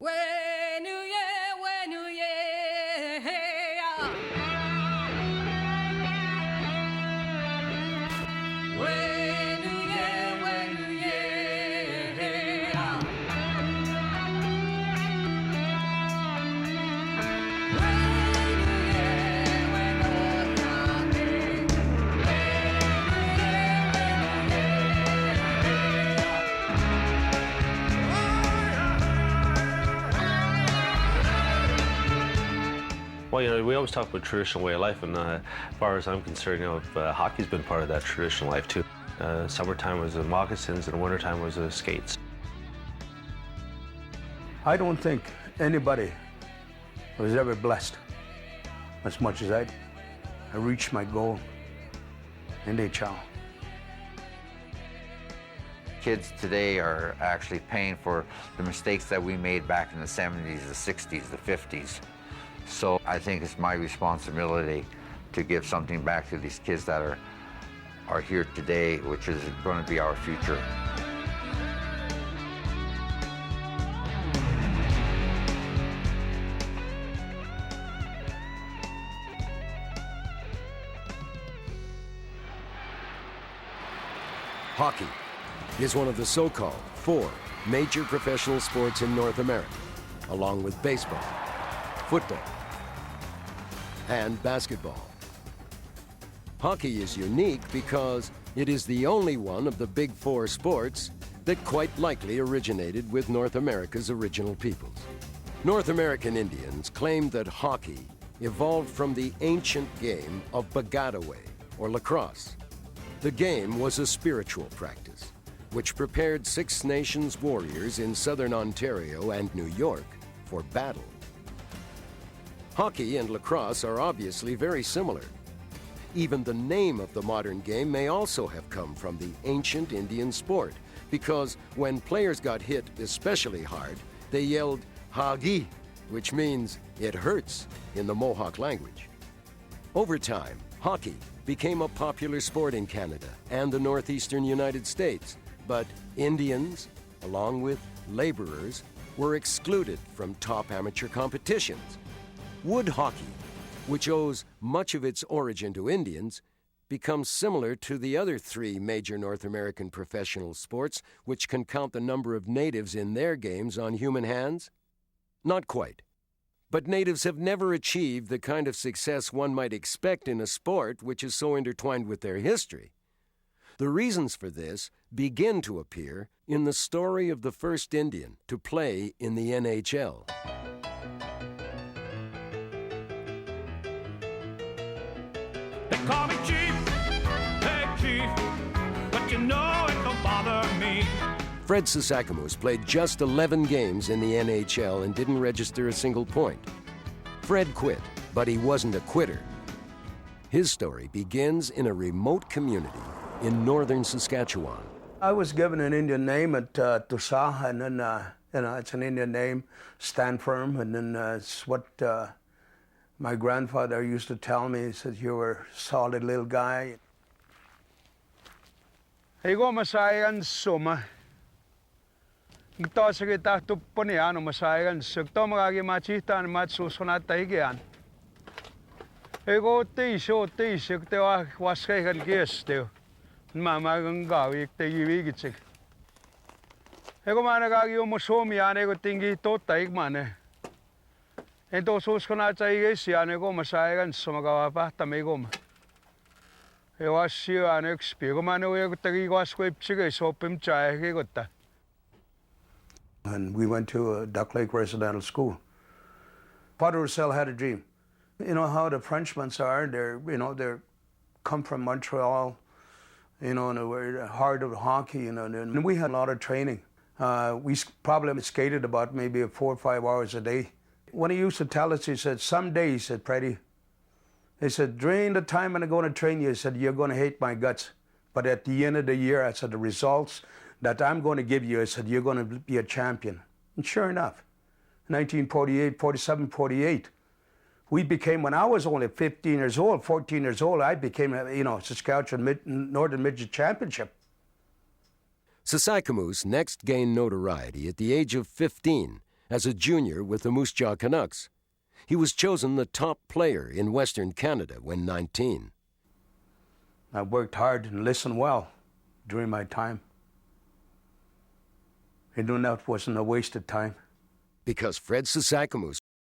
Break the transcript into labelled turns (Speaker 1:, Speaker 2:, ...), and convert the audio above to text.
Speaker 1: When you yeah, when you yeah, hey, yeah. When you yeah, when you yeah, hey, yeah. When you yeah, when you're talking.
Speaker 2: Well, we always talk about traditional way of life, and as far as I'm concerned, hockey's been part of that traditional life too. Summertime was the moccasins, and wintertime was the skates.
Speaker 3: I don't think anybody was ever blessed as much as I reached my goal in the NHL.
Speaker 4: Kids today are actually paying for the mistakes that we made back in the 70s, the 60s, the 50s. So I think it's my responsibility to give something back to these kids that are here today, which is going to be our future.
Speaker 5: Hockey is one of the so-called 4 major professional sports in North America, along with baseball, football, and basketball. Hockey is unique because it is the only one of the big 4 sports that quite likely originated with North America's original peoples. North American Indians claimed that hockey evolved from the ancient game of bagataway, or lacrosse. The game was a spiritual practice, which prepared Six Nations warriors in southern Ontario and New York for battle. Hockey and lacrosse are obviously very similar. Even the name of the modern game may also have come from the ancient Indian sport, because when players got hit especially hard, they yelled "Hagi," which means "it hurts" in the Mohawk language. Over time, hockey became a popular sport in Canada and the northeastern United States, but Indians, along with laborers, were excluded from top amateur competitions. Wood hockey, which owes much of its origin to Indians, becomes similar to the other 3 major North American professional sports, which can count the number of natives in their games on human hands? Not quite. But natives have never achieved the kind of success one might expect in a sport which is so intertwined with their history. The reasons for this begin to appear in the story of the first Indian to play in the NHL.
Speaker 6: They call me Chief, hey Chief, but you know it don't bother me.
Speaker 5: Fred Sasakamoose played just 11 games in the NHL and didn't register a single point. Fred quit, but he wasn't a quitter. His story begins in a remote community in northern Saskatchewan.
Speaker 3: I was given an Indian name at Tusa, and then it's an Indian name, stand firm, and then it's what my grandfather used to tell me. He said, "You were a solid little guy."
Speaker 7: Hey, go masayan suma. Ito sa kita tupo niya no masayan sugto magagi machita na matsusuna taigyan. Hey, go tisho te was kay kan geste. Mama gang gawi te giwigit sig. Hey, go managagi umusom yan go tingi to taig mane. Ito susuna taigis yan go masayan sumagawa pa tamigom. Hey, was siya ano expigo mano go tagi was ko ipsige so pim chai gota.
Speaker 3: And we went to Duck Lake Residential School. Father Roussel had a dream. You know how the Frenchmen are, they're come from Montreal, and we're hard of hockey, and we had a lot of training. We probably skated about maybe 4 or 5 hours a day. When he used to tell us, he said, "Someday," he said, "Freddie," he said, "during the time when I'm going to train you," he said, "you're going to hate my guts. But at the end of the year," I said, "the results that I'm going to give you," I said, "you're going to be a champion." And sure enough, 1948, 47, 48, we became, when I was only 15 years old, 14 years old, I became, Saskatchewan Northern Midget Championship.
Speaker 5: Sasakamoose next gained notoriety at the age of 15 as a junior with the Moose Jaw Canucks. He was chosen the top player in Western Canada when 19.
Speaker 3: I worked hard and listened well during my time. I knew that wasn't a wasted time.
Speaker 5: Because Fred Sasakamoose